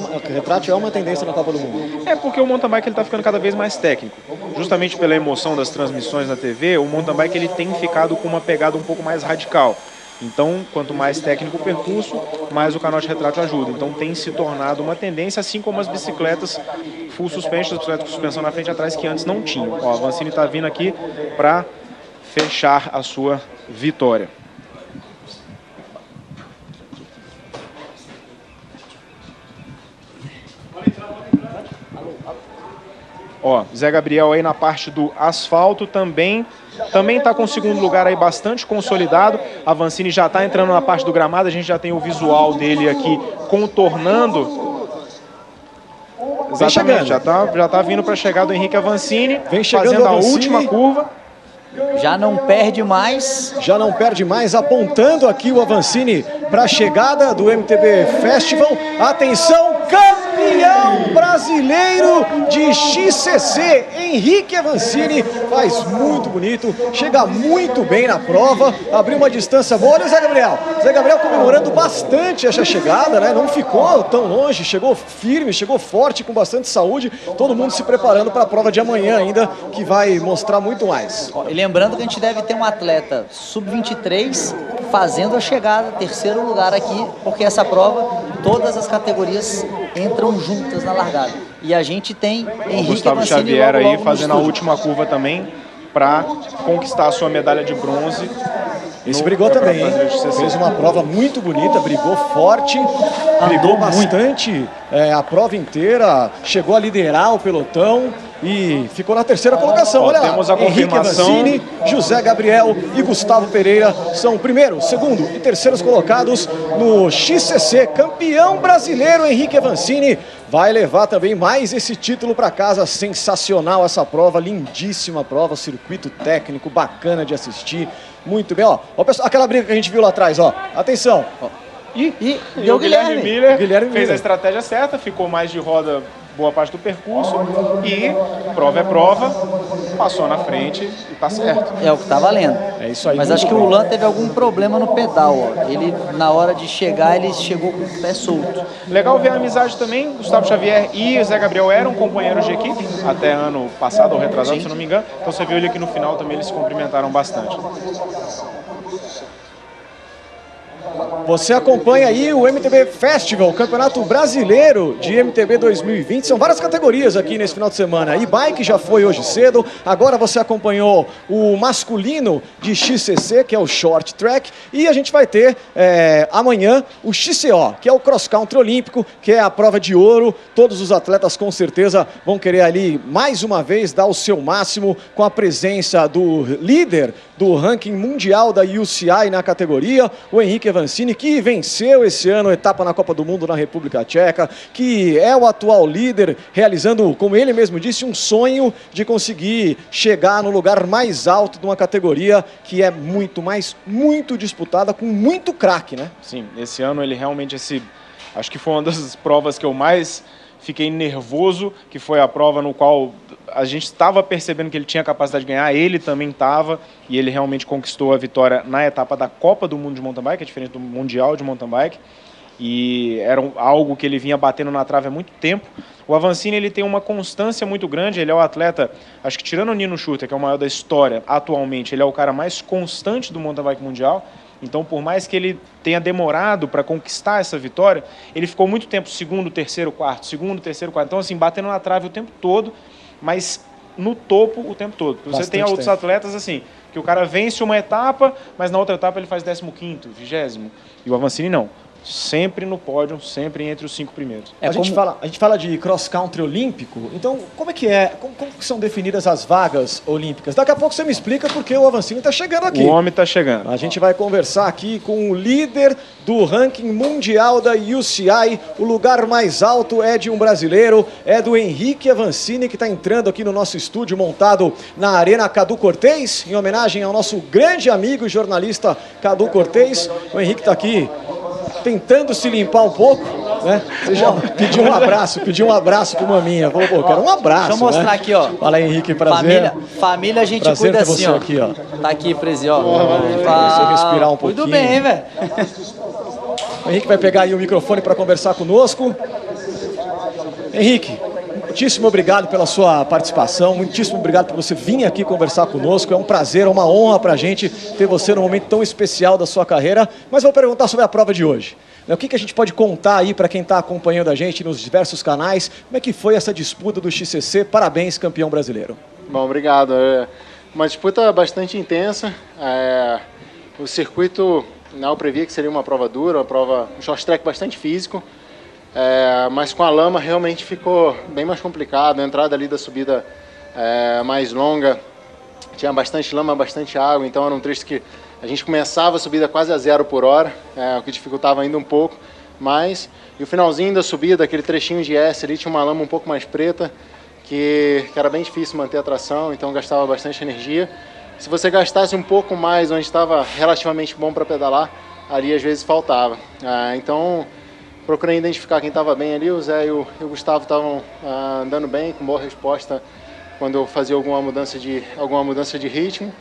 é uma tendência na Copa do Mundo. Porque o mountain bike está ficando cada vez mais técnico. Justamente pela emoção das transmissões na TV, o mountain bike ele tem ficado com uma pegada um pouco mais radical. Então, quanto mais técnico o percurso, mais o canote retrátil ajuda. Então, tem se tornado uma tendência, assim como as bicicletas full suspension, as bicicletas com suspensão na frente e atrás, que antes não tinham. A Avancini está vindo aqui para fechar a sua vitória. Zé Gabriel aí na parte do asfalto também está com o segundo lugar aí bastante consolidado. A Avancini já está entrando na parte do gramado, a gente já tem o visual dele aqui contornando. Exatamente, já tá vindo para chegar do Henrique Avancini, fazendo a última curva. Já não perde mais. Apontando aqui o Avancini para a chegada do MTB Festival. Atenção, campeão brasileiro de XCC, Henrique Avancini, faz muito bonito, chega muito bem na prova, abriu uma distância boa. Olha o Zé Gabriel comemorando bastante essa chegada, né? Não ficou tão longe, chegou firme, chegou forte, com bastante saúde, todo mundo se preparando para a prova de amanhã ainda, que vai mostrar muito mais. E lembrando que a gente deve ter um atleta sub-23 fazendo a chegada, terceiro lugar aqui, porque essa prova, todas as categorias entram juntas na largada. E a gente tem Henrique Gustavo Avancini Xavier logo aí fazendo a última curva também para conquistar a sua medalha de bronze. Esse brigou também, hein? Fez uma prova muito bonita, brigou forte, brigou bastante a prova inteira, chegou a liderar o pelotão e ficou na terceira colocação. Olha lá, temos a confirmação. Henrique Avancini, José Gabriel e Gustavo Pereira são o primeiro, segundo e terceiros colocados no XCC. Campeão brasileiro Henrique Avancini vai levar também mais esse título para casa. Sensacional essa prova, lindíssima prova, circuito técnico bacana de assistir. Muito bem, ó pessoal, aquela briga que a gente viu lá atrás, ó. Atenção. E o Guilherme Miller Guilherme fez Miller. a estratégia certa, ficou mais de roda boa parte do percurso e prova é prova, passou na frente e tá certo. É o que tá valendo. É isso aí. Mas acho que o Ulan teve algum problema no pedal, ó. Ele, na hora de chegar, ele chegou com o pé solto. Legal ver a amizade também. Gustavo Xavier e o Zé Gabriel eram companheiros de equipe até ano passado ou retrasado, Sim. se não me engano. Então você viu ali que no final também eles se cumprimentaram bastante. Você acompanha aí o MTB Festival, Campeonato Brasileiro de MTB 2020. São várias categorias aqui nesse final de semana. E-bike já foi hoje cedo. Agora você acompanhou o masculino de XCC, que é o Short Track. E a gente vai ter amanhã o XCO, que é o Cross Country Olímpico, que é a prova de ouro. Todos os atletas com certeza vão querer ali mais uma vez dar o seu máximo com a presença do líder do ranking mundial da UCI na categoria, o Henrique Avancini, que venceu esse ano a etapa na Copa do Mundo na República Tcheca, que é o atual líder, realizando, como ele mesmo disse, um sonho de conseguir chegar no lugar mais alto de uma categoria que é muito disputada, com muito craque, né? Sim, esse ano ele realmente, acho que foi uma das provas que eu mais fiquei nervoso, que foi a prova no qual a gente estava percebendo que ele tinha capacidade de ganhar, ele também estava, e ele realmente conquistou a vitória na etapa da Copa do Mundo de Mountain Bike, é diferente do Mundial de Mountain Bike, e era algo que ele vinha batendo na trave há muito tempo. O Avancini, ele tem uma constância muito grande, ele é o atleta, acho que tirando o Nino Schurter, que é o maior da história atualmente, ele é o cara mais constante do Mountain Bike mundial. Então, por mais que ele tenha demorado para conquistar essa vitória, ele ficou muito tempo segundo, terceiro, quarto, segundo, terceiro, quarto. Então, assim, batendo na trave o tempo todo, mas no topo o tempo todo. Porque você tem outros atletas, assim, que o cara vence uma etapa, mas na outra etapa ele faz 15º, 20º. E o Avancini não. Sempre no pódio, sempre entre os 5 primeiros. A gente fala de cross-country olímpico, então como que são definidas as vagas olímpicas? Daqui a pouco você me explica porque o Avancini está chegando aqui. O homem está chegando. A gente vai conversar aqui com o líder do ranking mundial da UCI. O lugar mais alto é de um brasileiro, é do Henrique Avancini, que está entrando aqui no nosso estúdio montado na Arena Cadu Cortez, em homenagem ao nosso grande amigo e jornalista Cadu Cortez. O Henrique está aqui tentando se limpar um pouco, né? Você já pediu um abraço pro Maminha. Falou, pô, quero um abraço. Deixa eu mostrar, né? Aqui, ó. Fala aí, Henrique, prazer. Família a gente prazer cuida assim, ó. Aqui, ó. Tá aqui, Prezi, ó. Você respirar um pouquinho. Tudo bem, hein, velho? O Henrique vai pegar aí o microfone para conversar conosco. Henrique, muitíssimo obrigado pela sua participação, muitíssimo obrigado por você vir aqui conversar conosco. É um prazer, é uma honra para a gente ter você num momento tão especial da sua carreira. Mas vou perguntar sobre a prova de hoje. O que a gente pode contar aí para quem está acompanhando a gente nos diversos canais? Como é que foi essa disputa do XCC? Parabéns, campeão brasileiro. Bom, obrigado. É uma disputa bastante intensa. O circuito, eu previa que seria uma prova dura, um short track bastante físico. Mas com a lama realmente ficou bem mais complicado. A entrada ali da subida mais longa, tinha bastante lama, bastante água, então era um trecho que a gente começava a subida quase a 0 por hora, o que dificultava ainda um pouco, e o finalzinho da subida, aquele trechinho de S ali, tinha uma lama um pouco mais preta, que era bem difícil manter a tração, então gastava bastante energia. Se você gastasse um pouco mais, onde estava relativamente bom para pedalar, ali às vezes faltava. Então procurei identificar quem estava bem ali, o Zé e o Gustavo estavam andando bem, com boa resposta quando eu fazia alguma mudança de ritmo.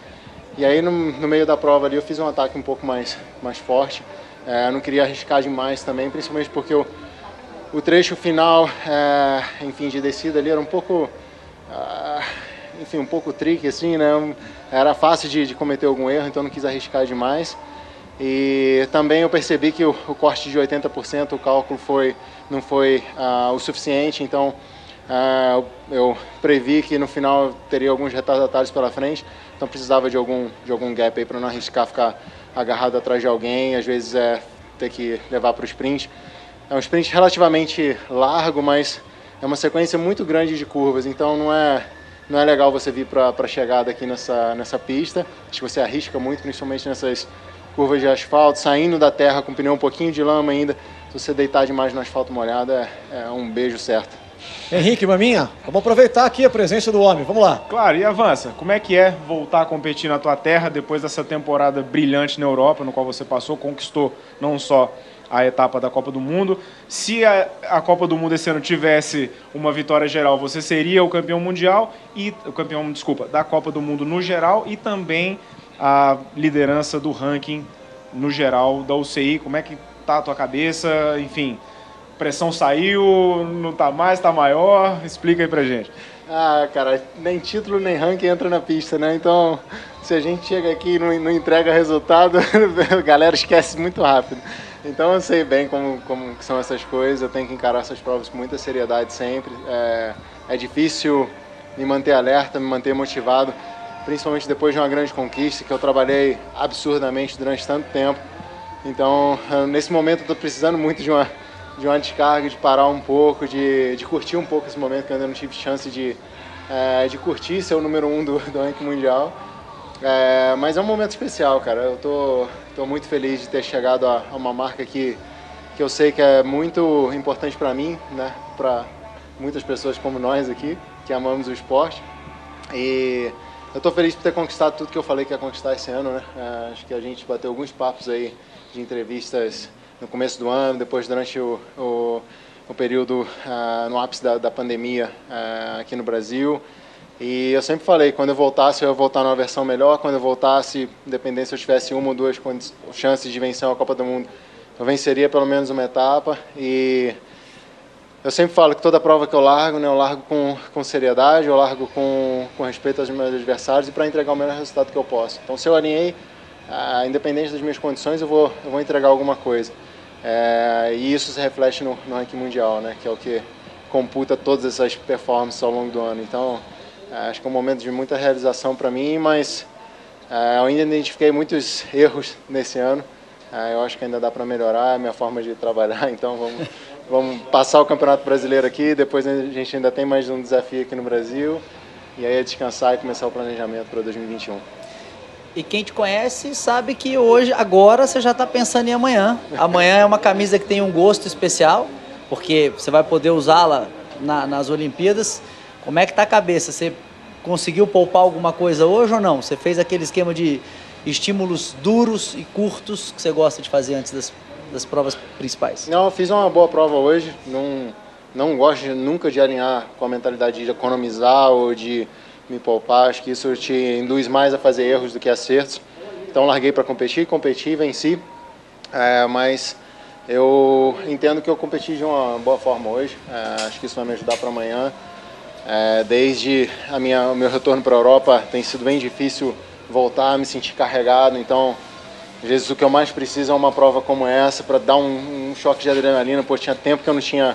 E aí no meio da prova ali eu fiz um ataque um pouco mais forte. Eu não queria arriscar demais também, principalmente porque o trecho final, enfim, de descida ali era um pouco, enfim, um pouco tricky, assim, né? Era fácil de cometer algum erro, então não quis arriscar demais. E também eu percebi que o corte de 80%, o cálculo não foi o suficiente, então eu previ que no final eu teria alguns retardatários pela frente, então precisava de algum gap aí para não arriscar ficar agarrado atrás de alguém, às vezes ter que levar para o sprint. É um sprint relativamente largo, mas é uma sequência muito grande de curvas, então não é legal você vir para a chegada aqui nessa pista. Acho que você arrisca muito, principalmente nessas curvas de asfalto, saindo da terra com pneu um pouquinho de lama ainda. Se você deitar demais no asfalto molhado, é um beijo certo. Henrique, Maminha, vamos aproveitar aqui a presença do homem, vamos lá. Claro, e avança. Como é que é voltar a competir na tua terra depois dessa temporada brilhante na Europa, no qual você passou, conquistou não só a etapa da Copa do Mundo. Se a Copa do Mundo esse ano tivesse uma vitória geral, você seria o campeão mundial e o campeão, da Copa do Mundo no geral e também a liderança do ranking no geral da UCI. Como é que tá a tua cabeça? Enfim, pressão saiu, não tá mais, tá maior? Explica aí pra gente. Cara, nem título nem ranking entra na pista, né? Então, se a gente chega aqui e não entrega resultado, a galera esquece muito rápido. Então eu sei bem como são essas coisas, eu tenho que encarar essas provas com muita seriedade sempre. É difícil me manter alerta, me manter motivado, principalmente depois de uma grande conquista, que eu trabalhei absurdamente durante tanto tempo. Então, nesse momento eu estou precisando muito de uma descarga, de parar um pouco, de curtir um pouco esse momento, que eu ainda não tive chance de curtir ser o número 1 do ranking mundial. Mas é um momento especial, cara. Eu tô muito feliz de ter chegado a uma marca que eu sei que é muito importante para mim, né? Para muitas pessoas como nós aqui, que amamos o esporte. E eu tô feliz por ter conquistado tudo que eu falei que ia conquistar esse ano, né? Acho que a gente bateu alguns papos aí de entrevistas no começo do ano, depois durante o período no ápice da pandemia aqui no Brasil. E eu sempre falei, quando eu voltasse, eu ia voltar numa versão melhor. Quando eu voltasse, independente se eu tivesse uma ou duas chances de vencer uma Copa do Mundo, eu venceria pelo menos uma etapa. E eu sempre falo que toda prova que eu largo, né, eu largo com seriedade, eu largo com respeito aos meus adversários e para entregar o melhor resultado que eu posso. Então, se eu alinhei, independente das minhas condições, eu vou entregar alguma coisa. E isso se reflete no ranking mundial, né, que é o que computa todas essas performances ao longo do ano. Então, acho que é um momento de muita realização para mim, mas eu ainda identifiquei muitos erros nesse ano. Eu acho que ainda dá para melhorar a minha forma de trabalhar, então vamos passar o Campeonato Brasileiro aqui, depois a gente ainda tem mais um desafio aqui no Brasil, e aí é descansar e começar o planejamento para 2021. E quem te conhece sabe que agora você já está pensando em amanhã. Amanhã é uma camisa que tem um gosto especial, porque você vai poder usá-la nas Olimpíadas. Como é que está a cabeça? Você conseguiu poupar alguma coisa hoje ou não? Você fez aquele esquema de estímulos duros e curtos que você gosta de fazer antes das provas principais? Não, eu fiz uma boa prova hoje. Não gosto nunca de alinhar com a mentalidade de economizar ou de me poupar. Acho que isso te induz mais a fazer erros do que acertos. Então larguei para competir, venci. Mas eu entendo que eu competi de uma boa forma hoje. Acho que isso vai me ajudar para amanhã. Desde o meu retorno para a Europa tem sido bem difícil voltar, me sentir carregado, então às vezes o que eu mais preciso é uma prova como essa para dar um choque de adrenalina. Tinha tempo que eu não tinha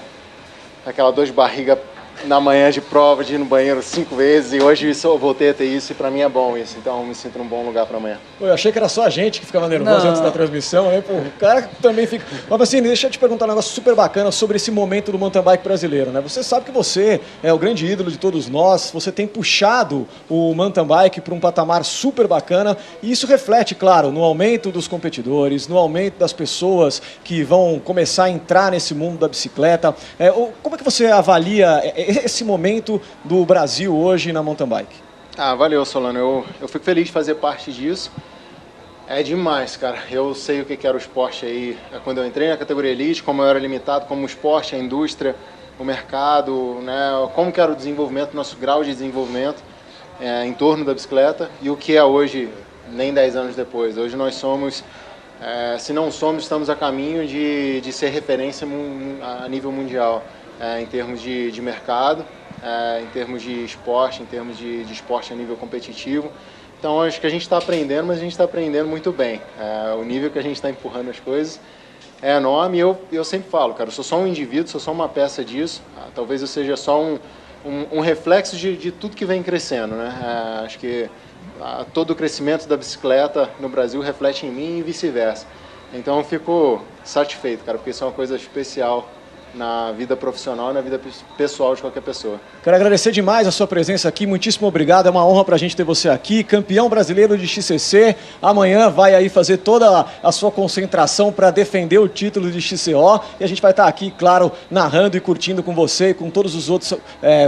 aquela dor de barriga na manhã de prova, de ir no banheiro 5 vezes, e hoje eu voltei a ter isso e para mim é bom isso, então eu me sinto num bom lugar para amanhã. Eu achei que era só a gente que ficava nervoso antes da transmissão, né? O cara também fica... Mas assim, deixa eu te perguntar um negócio super bacana sobre esse momento do mountain bike brasileiro, né? Você sabe que você é o grande ídolo de todos nós, você tem puxado o mountain bike para um patamar super bacana, e isso reflete, claro, no aumento dos competidores, no aumento das pessoas que vão começar a entrar nesse mundo da bicicleta. Como é que você avalia esse momento do Brasil hoje na mountain bike? Valeu, Solano. Eu fico feliz de fazer parte disso. É demais, cara. Eu sei o que era o esporte aí quando eu entrei na categoria Elite, como eu era limitado, como o esporte, a indústria, o mercado, né? Como que era o desenvolvimento, nosso grau de desenvolvimento em torno da bicicleta e o que é hoje, nem 10 anos depois. Hoje nós somos, se não somos, estamos a caminho de ser referência a nível mundial. Em termos de mercado, em termos de esporte, em termos de esporte a nível competitivo. Então, acho que a gente está aprendendo, mas a gente está aprendendo muito bem. O nível que a gente está empurrando as coisas é enorme. E eu sempre falo, cara, eu sou só um indivíduo, sou só uma peça disso. Talvez eu seja só um reflexo de tudo que vem crescendo, né? Acho que todo o crescimento da bicicleta no Brasil reflete em mim e vice-versa. Então eu fico satisfeito, cara, porque isso é uma coisa especial na vida profissional e na vida pessoal de qualquer pessoa. Quero agradecer demais a sua presença aqui, muitíssimo obrigado, é uma honra pra gente ter você aqui, campeão brasileiro de XCC, amanhã vai aí fazer toda a sua concentração para defender o título de XCO e a gente vai estar aqui, claro, narrando e curtindo com você e com todos os outros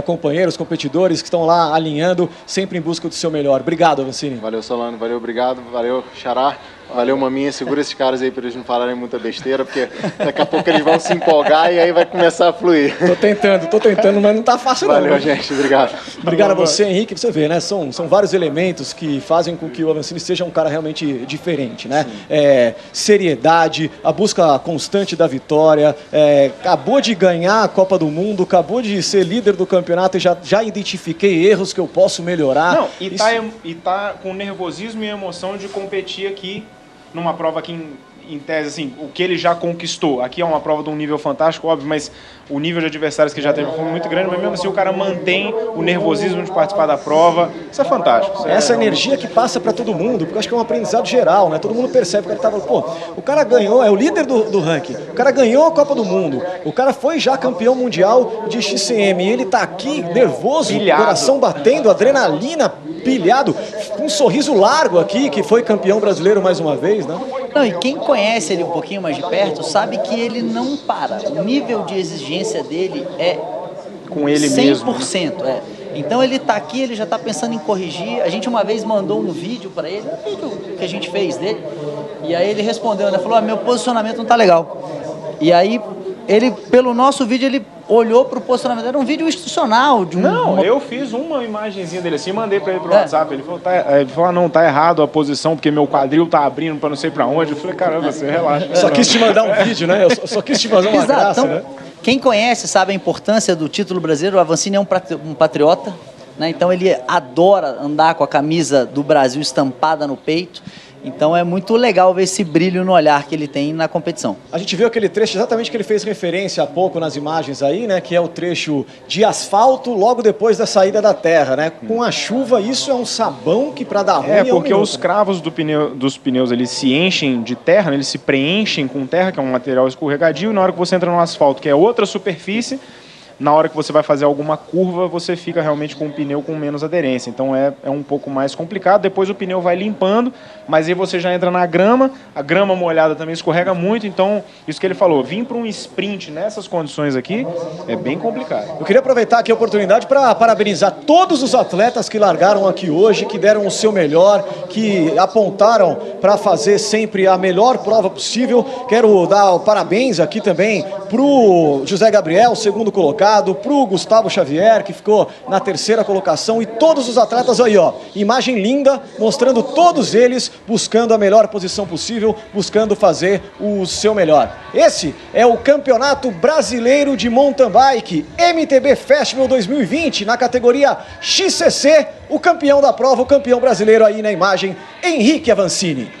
companheiros, competidores que estão lá alinhando, sempre em busca do seu melhor. Obrigado, Avancini. Valeu, Solano, valeu, obrigado, valeu, Xará. Valeu, Maminha, segura esses caras aí para eles não falarem muita besteira, porque daqui a pouco eles vão se empolgar e aí vai começar a fluir. Tô tentando, mas não tá fácil não. Valeu, gente, obrigado. Obrigado a você, Henrique. Você vê, né? São vários elementos que fazem com que o Avancini seja um cara realmente diferente, né? Seriedade, a busca constante da vitória, acabou de ganhar a Copa do Mundo, acabou de ser líder do campeonato e já identifiquei erros que eu posso melhorar. Não, e tá com nervosismo e emoção de competir aqui numa prova que, em tese, assim, o que ele já conquistou. Aqui é uma prova de um nível fantástico, óbvio, mas o nível de adversários que já teve foi muito grande, mas mesmo assim o cara mantém o nervosismo de participar da prova. Isso é fantástico. Essa energia que passa para todo mundo, porque eu acho que é um aprendizado geral, né? Todo mundo percebe que ele tava, o cara ganhou, é o líder do ranking, o cara ganhou a Copa do Mundo, o cara foi já campeão mundial de XCM, e ele tá aqui nervoso, Pilhado. Coração batendo, adrenalina, pilhado, com um sorriso largo aqui, que foi campeão brasileiro mais uma vez, né? Não, e quem conhece ele um pouquinho mais de perto sabe que ele não para. O nível de exigência dele é Com ele 100%. mesmo. Então ele tá aqui, ele já tá pensando em corrigir. A gente uma vez mandou um vídeo para ele, um vídeo que a gente fez dele, e aí ele respondeu, né? Falou, meu posicionamento não tá legal. E aí ele, pelo nosso vídeo, ele olhou pro posicionamento, era um vídeo institucional. Eu fiz uma imagenzinha dele assim, mandei pra ele pro WhatsApp, ele falou, não, tá errado a posição, porque meu quadril tá abrindo pra não sei pra onde. Eu falei, caramba, você relaxa. Só quis te mandar um vídeo, né? Eu só quis te fazer uma Exato. graça, Então, né? quem conhece sabe a importância do título brasileiro. O Avancini é um patriota, né? Então ele adora andar com a camisa do Brasil estampada no peito. Então é muito legal ver esse brilho no olhar que ele tem na competição. A gente viu aquele trecho exatamente que ele fez referência há pouco nas imagens aí, né? Que é o trecho de asfalto logo depois da saída da terra, né? Com a chuva, isso é um sabão que para dar ruim porque os cravos dos pneus eles se enchem de terra, né? Eles se preenchem com terra, que é um material escorregadio, e na hora que você entra no asfalto, que é outra superfície, na hora que você vai fazer alguma curva, você fica realmente com o pneu com menos aderência. Então é um pouco mais complicado. Depois o pneu vai limpando, mas aí você já entra na grama. A grama molhada também escorrega muito. Então, isso que ele falou, vir para um sprint nessas condições aqui é bem complicado. Eu queria aproveitar aqui a oportunidade para parabenizar todos os atletas que largaram aqui hoje, que deram o seu melhor, que apontaram para fazer sempre a melhor prova possível. Quero dar parabéns aqui também para o José Gabriel, segundo colocado, para o Gustavo Xavier, que ficou na terceira colocação, e todos os atletas aí, ó, imagem linda, mostrando todos eles buscando a melhor posição possível, buscando fazer o seu melhor. Esse é o Campeonato Brasileiro de Mountain Bike, MTB Festival 2020, na categoria XCC, o campeão da prova, o campeão brasileiro aí na imagem, Henrique Avancini.